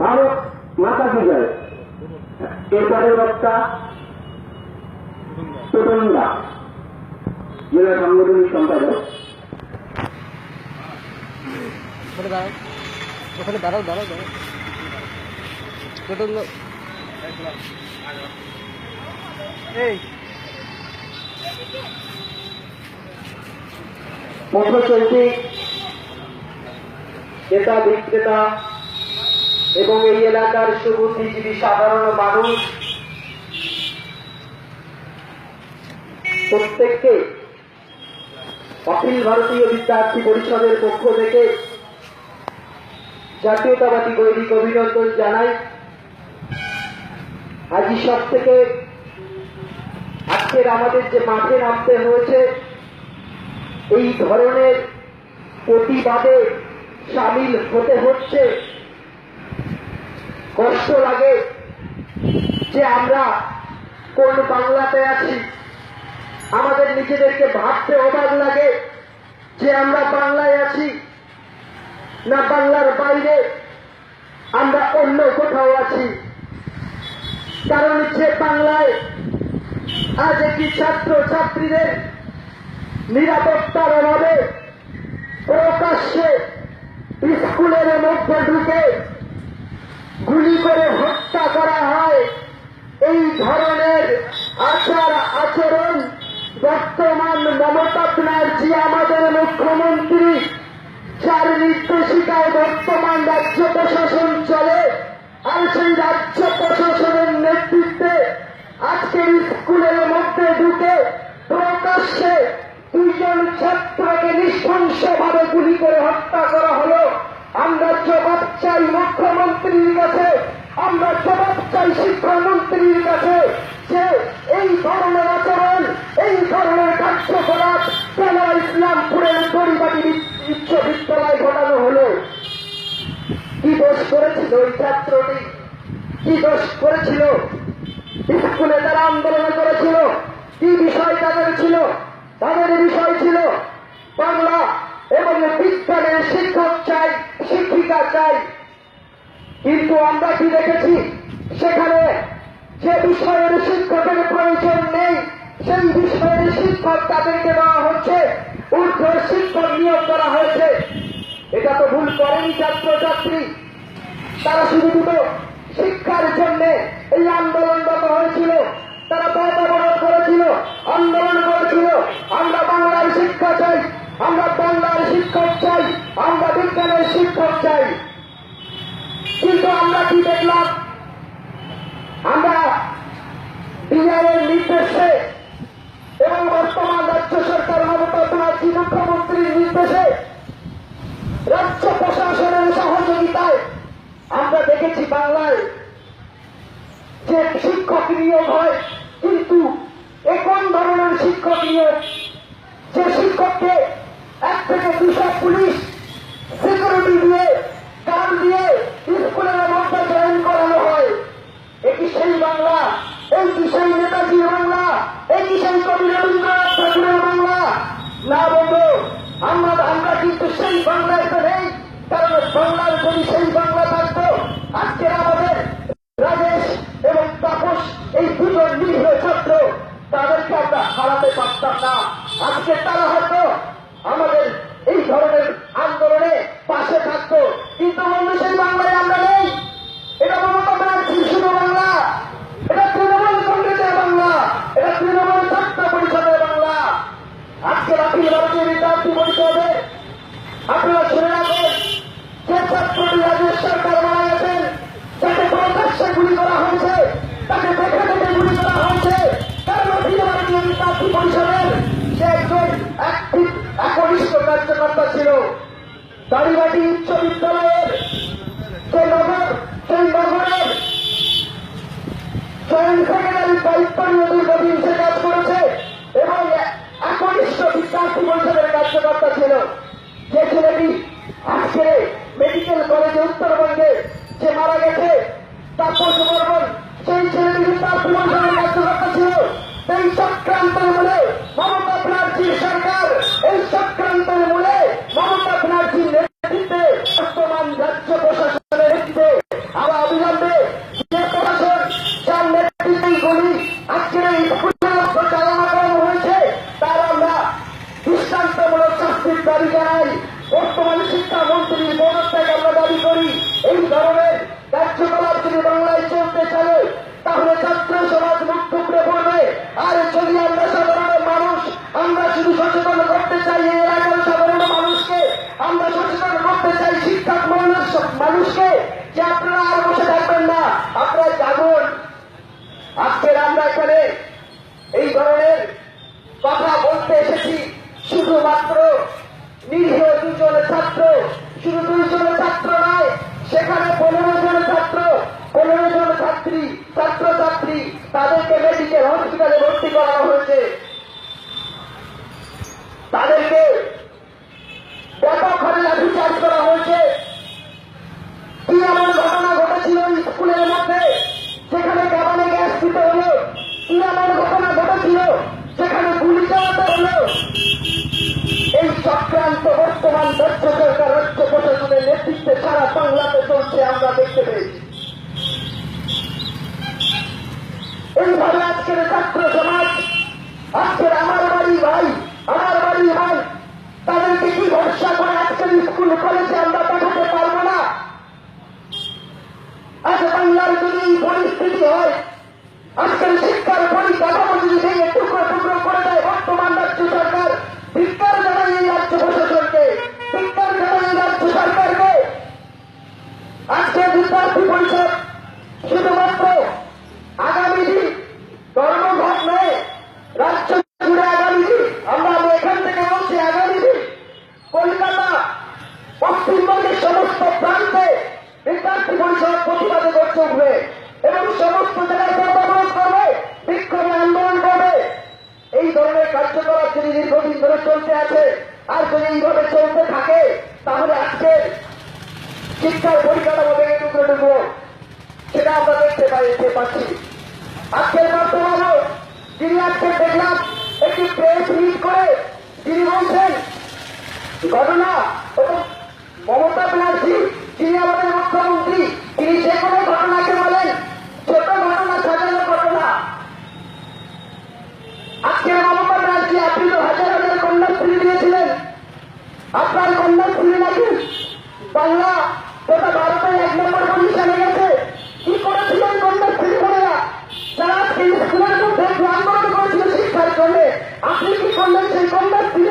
ভারত মাতা কি যায় এরপরের বক্তা তরুণদা জেলা সাংগঠনিক সম্পাদক। ওখানে দাঁড়াও দাঁড়াও দাঁড়াও এই পথশৈল্পী ক্রেতা বিক্রেতা এবং এই এলাকার সুবুদ্ধিজীবী সাধারণ মানুষ প্রত্যেককে অখিল ভারতীয় বিদ্যার্থী পরিষদের পক্ষ থেকে জাতীয়তাবাদী গৈরিক অভিনন্দন জানাই। আজই সব থেকে আজকের আমাদের যে মাঠে নামতে হয়েছে এই ধরনের প্রতিবাদে সামিল হতে হচ্ছে। কষ্ট লাগে যে আমরা কোন বাংলাতে আছি, আমাদের নিজেদেরকে ভাবতে অবাক লাগে যে আমরা বাংলায় আছি না বাংলার বাইরে আমরা অন্য কোথাও আছি। কারণ যে বাংলায় আজ একটি ছাত্র ছাত্রীদের নিরাপত্তার অভাবে প্রকাশ্যে স্কুলের মধ্যে ঢুকে গুলি করে হত্যা করা হয়, এই ধরনের আচার আচরণ বর্তমান মমতা ব্যানার্জি আমাদের মুখ্যমন্ত্রী, যার নির্দেশিকায় বর্তমান রাজ্য প্রশাসন চলে, আর সেই রাজ্য প্রশাসনের নেতৃত্বে আজকের স্কুলের মধ্যে ঢুকে প্রকাশ্যে দুইজন ছাত্রকে নৃশংসভাবে গুলি করে হত্যা করা হলো। আমরা জবাব চাই মুখ্যমন্ত্রীর কাছে, আমরা জবাব চাই শিক্ষামন্ত্রীর কাছে যে এই ধরনের আচরণ, এই ধরনের কার্যকলাপ কেন ইসলামপুরের পরিবারী উচ্চ বিদ্যালয় ঘটানো হলো। কি দোষ করেছিল ওই ছাত্রটি? কি দোষ করেছিল? স্কুলে তারা আন্দোলন করেছিল, কি বিষয় তাদের ছিল? তাদের বিষয় ছিল বাংলা এবং বিজ্ঞানের শিক্ষক চাই, শিক্ষিকা চাই। কিন্তু আমরা কি দেখেছি, সেখানে যে বিষয়ের শিক্ষকের প্রয়োজন নেই সেই বিষয়ের শিক্ষক তাদেরকে দেওয়া হচ্ছে, ঊর্ধ্ব শিক্ষক নিয়োগ করা হয়েছে। এটা তো ভুল করেনি ছাত্রছাত্রী, তারা শুধু দুটো শিক্ষার জন্য এই আন্দোলনরত হয়েছিল, তারা বড় করেছিল, আন্দোলন করেছিল। আমরা বাংলার শিক্ষা চাই, আমরা বাংলার শিক্ষক চাই, আমরা বিজ্ঞানের শিক্ষক চাই। কিন্তু আমরা কি দেখলাম? আমরা বিআইয়ের নির্দেশে এবং বর্তমান রাজ্য সরকার মমতা ব্যানার্জি মুখ্যমন্ত্রীর নির্দেশে রাজ্য প্রশাসনের সহযোগিতায় আমরা দেখেছি বাংলায় যে শিক্ষক নিয়োগ হয়, কিন্তু কোন ধরনের শিক্ষক নিয়োগ? যে শিক্ষককে 1 থেকে 200 পুলিশ সিকিউরিটি দিয়ে গান দিয়ে স্কুলের মধ্যে জয়েন করানো হয়। এটি সেই বাংলা? এই কি সেই নেতাজির বাংলা? এই কি সেই কবি রবীন্দ্রনাথ ঠাকুরের বাংলা? না বন্ধু, আমরা কিন্তু সেই বাংলায় তো নেই। কারণ বাংলার যদি সেই বাংলা থাকতো, আজকে আমাদের রাজেশ এবং তাপস এই দুজন নিরীহ ছাত্র, তাদেরকে আমরা হারাতে পারতাম না। আজকে তারা হয়তো আমাদের এই ধরনের আন্দোলনে পাশে থাকতো, কিন্তু বন্ধু সেই বাংলায় আমরা নেই। এটা মমতা ব্যানার্জির শুধু বাংলা, এটা তৃণমূল কংগ্রেসের বাংলা, এটা তৃণমূল ছাত্র পরিষদের বাংলা। আজকে অখিল ভারতীয় বিদ্যার্থী পরিষদে আপনারা শুনে রাখেন, যে ছাত্রটি রাজ্য সরকার মারা গেছেন, যাকে প্রকাশ্যে গুলি করা হয়েছে, তাকে দেখে দেখে গুলি করা হয়েছে, কারণ অখিল ভারতীয় বিদ্যার্থী পরিষদের সে একজন একনিষ্ঠ কার্যকর্তা ছিল। দাড়িবাটি উচ্চ বিদ্যালয়ের সেই নগরের জয়েন্ট সেক্রেটারি দায়িত্ব নিয়ে দীর্ঘদিন সে কাজ করেছে এবং একনিষ্ঠ বিদ্যার্থী পরিষদের কার্যকর্তা ছিল। যে ছেলেটি আজকে মেডিকেল কলেজে উত্তরবঙ্গে যে মারা গেছে, তাপস বর্মন, সেই ছেলেটি বিদ্যার্থী পরিষদের কার্যকর্তা ছিল। এই চক্রান্তের মূলে মমতা ব্যানার্জির সরকার, এই চক্রান্তের মূলে মমতা ব্যানার্জির নেতৃত্বে বর্তমান সব মানুষকে যে আপনারা আর বসে থাকবেন না, আপনারা জাগুন। আজকের আমরা এখানে এই ধরনের কথা বলতে এসেছি শুধুমাত্র নিরীহ দুজন ছাত্র, শুধু দুইজন ছাত্র নয়, সেখানে 15 জন ছাত্র, 15 জন ছাত্রী, ছাত্রছাত্রী, তাদেরকে মেডিকেল হসপিটালে ভর্তি করা হয়েছে। তাদেরকে ব্যাপক হারে লাঠিচার্জ করা হয়েছে। কি এমন ঘটনা ঘটেছিল স্কুলের মধ্যে সেখানে কাবানে গ্যাস দিতে হলো? কি এমন ঘটনা ঘটেছিল সেখানে গুলি চালাতে হলো? এই চক্রান্ত বর্তমান রাজ্য সরকার, রাজ্য প্রশাসনের নেতৃত্বে সারা বাংলাতে চলছে, আমরা দেখতে পেয়েছি। এইভাবে আজকের ছাত্র সমাজ, আজকের আমার বাড়ি ভাই, আমার বাড়ি ভাই, তাদেরকে কি ভরসা করে আজকের স্কুল কলেজে আমরা পাঠাতে পারবো না? আজ বাংলার যদি এই পরিস্থিতি হয়, আজকের শিক্ষার পরিকাঠামো যদি ভেঙে টুকরো টুকরো করে দেয় বর্তমান রাজ্য সরকার, ধিক্কার জানাই এই রাজ্য প্রশাসনকে, ধিক্কার জানাই এই রাজ্য সরকারকে। আজকে বিদ্যার্থী পরিষদ শুধুমাত্র আগামী দিন ধর্মঘট নয়, রাজ্য জুড়ে আগামী দিন, আমি এখান থেকে বলছি, আগামী দিন কলকাতা, পশ্চিমবঙ্গের সমস্ত প্রান্তে বিদ্যার্থী পরিষদ প্রতিবাদে গড়ে উঠবে এবং সমস্ত জায়গায় অবরোধ করবে, বিক্ষোভে আন্দোলন করবে। এই ধরনের কার্যকলাপ যদি দীর্ঘদিন ধরে চলতে আছে, আর যদি এইভাবে চলতে থাকে, তাহলে আজকের শিক্ষার পরিকাঠামো ভেঙে টুকরো টুকরো, সেটা আমরা দেখতে পাচ্ছি। আজকের বর্তমানে যিনি আজকে দেখলাম একটি প্রেস মিট করে তিনি বলছেন ঘটনা, মমতা ব্যানার্জি যিনি আমাদের মুখ্যমন্ত্রী, তিনি যে কোনো ঘটনাকে বলেন ছোট ঘটনা, সাজানো ঘটনা। আজকের মমতা ব্যানার্জি, আপনি তো হাজার হাজার কন্যাশ্রী দিয়েছিলেন, আপনার কন্যাশ্রী নাকি বাংলা গোটা ভারতের 1 নম্বর পজিশনে গেছে। কি করেছিলেন কন্যাশ্রী করেরা, যারা স্কুলের মধ্যে আন্দোলন করেছিল শিক্ষার জন্য? আপনি কি করলেন সেই কন্যাশ্রী?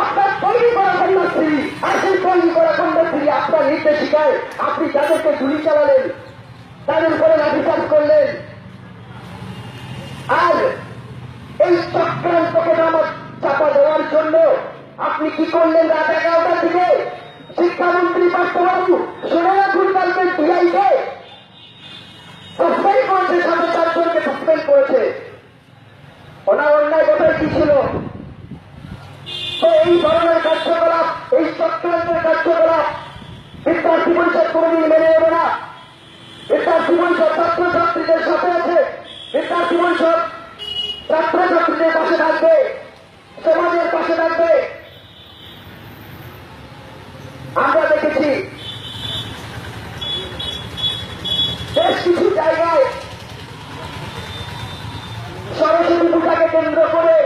আপনার তৈরি করা কন্যাশ্রী, আর সেই তৈরি করা কন্যাশ্রী আপনার নির্দেশিকায় আপনি যাদেরকে গুলি চালালেন, তাদের উপরে লাঠিচার্জ করলেন। আর এই চক্রান্তকে নামক চাপা দেওয়ার জন্য আপনি কি করলেন? রাত 11টার দিকে শিক্ষামন্ত্রী পার্থবাবু শুনে রাখুন, কালকে টিআইকে সাসপেন্ড করেছে, 4.5 জনকে সাসপেন্ড করেছে। ওনার অন্যায় কথায় কি ছিল? তো এই ধরনের কার্যকলাপ, এই চক্রান্তের কার্যকলাপ বিদ্যার্থী পরিষদ কোনদিন মেনে নেবে না। বিদ্যার্থী পরিষদ ছাত্রছাত্রীদের সাথে আছে, বিদ্যার্থী পরিষদ ছাত্রছাত্রীদের পাশে থাকবে, সমাজের পাশে থাকবে। আমরা দেখেছি বেশ কিছু জায়গায় সরস্বতী পূজাকে কেন্দ্র করে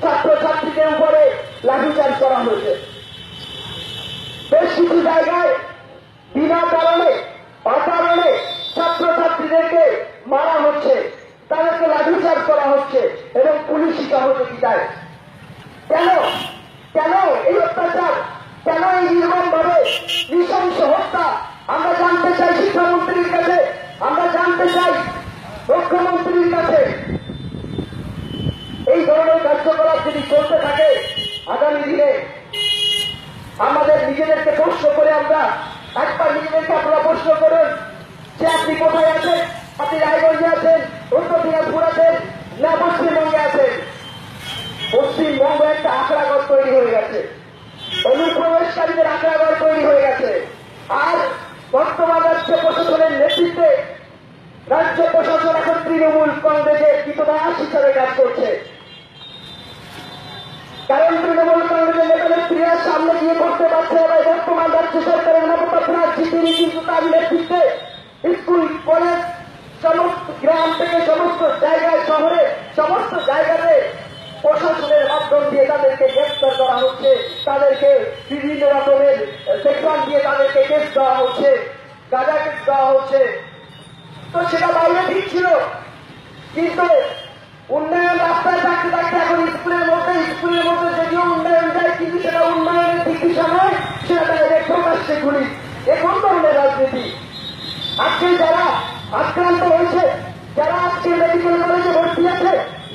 ছাত্রছাত্রীদের উপরে লাঠিচার্জ করা হয়েছে। বেশ কিছু জায়গায় বিনা কারণে, অকারণে ছাত্রছাত্রীদেরকে মারা হচ্ছে, তাদেরকে লাঠিচার্জ করা হচ্ছে এবং পুলিশি সহযোগিতায়। কেন কেন এই অত্যাচার, কেন এই নির্মম ভাবে নৃশংস হত্যা? আমরা জানতে চাই শিক্ষামন্ত্রীর কাছে, আমরা জানতে চাই মুখ্যমন্ত্রীর কাছে। এই ধরনের কার্যকলাপ যদি চলতে থাকে আগামী দিনে আমাদের নিজেদেরকে প্রশ্ন করে, আমরা একবার নিজেদেরকে আপনারা প্রশ্ন করুন যে আপনি কোথায় আছেন? আপনি রায়গঞ্জে আছেন, উত্তর দিনাজপুর আছেন, না পশ্চিমবঙ্গে আছেন? পশ্চিমবঙ্গ একটা আঁকড়াঘর তৈরি হয়ে গেছে, অনুপ্রবেশকারীদের আঁকড়াঘর তৈরি হয়ে গেছে। আর বর্তমান রাজ্য প্রশাসনের নেতৃত্বে রাজ্য প্রশাসন এখন তৃণমূল কংগ্রেসের কীটনাশ হিসাবে কাজ করছে। কারণ তৃণমূল কংগ্রেসের নেতা নেত্রীরা সামনে গিয়ে করতে পারছে না। বর্তমান রাজ্য সরকারের মমতা ব্যানার্জি তিনি কিন্তু তার নেতৃত্বে স্কুল, কলেজ, সমস্ত গ্রাম থেকে সমস্ত জায়গায়, শহরে সমস্ত জায়গাতে প্রশাসনের মাধ্যম দিয়ে তাদেরকে গ্রেফতার করা হচ্ছে, তাদেরকে বিভিন্ন রকমের সেকশন দিয়ে তাদেরকে কেস দেওয়া হচ্ছে, গাঁজা কেস দেওয়া হচ্ছে। তো সেটা বাইরে ঠিক ছিল, কিন্তু উন্নয়ন রাস্তায় থাকতে থাকতে এখন স্কুলের মধ্যে যদিও উন্নয়ন যায়, কিন্তু সেটা উন্নয়নের দিক দিশা নয়, সেটা প্রকাশ্যে গুলি। এ কোন ধরনের রাজনীতি? আজকে যারা আক্রান্ত হয়েছে, যারা আজকে মেডিকেল কলেজে ভর্তি আছে,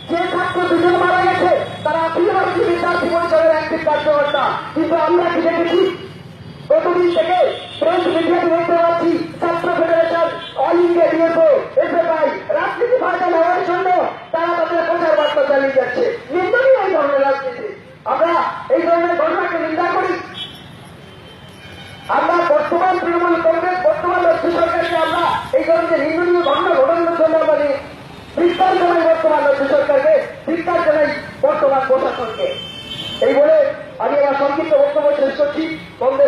যে ছাত্র দুজন মারা গেছে, তারা ফিরবাসী বিদ্যার্থী পরিষদের একটি কার্যকর্তা। কিন্তু আমরা কি দেখেছি? প্রতিদিন থেকে প্রেস মিডিয়াতে দেখতে পাচ্ছি ছাত্র federation, all India DFO, SFI রাজনীতি ফায়দা নেওয়ার জন্য তারা তাদের প্রচার বার্তা চালিয়ে যাচ্ছে। নিন্দনীয় এই ধরনের রাজনীতি। আমরা এই ধরনের ঘটনাকে নিন্দা করি। আমরা বর্তমান তৃণমূল কংগ্রেস, বর্তমান রাজ্য সরকারকে আমরা এই ধরনের নিন্দনীয় ঘটনা ঘটানোর জন্য আমরা ধিক্কার জানাই বর্তমান রাজ্য সরকারকে, ধিক্কার জানাই বর্তমান প্রশাসনকে। এই বলে আমি আমার সংক্ষিপ্ত বক্তব্য শেষ করছি। বন্দে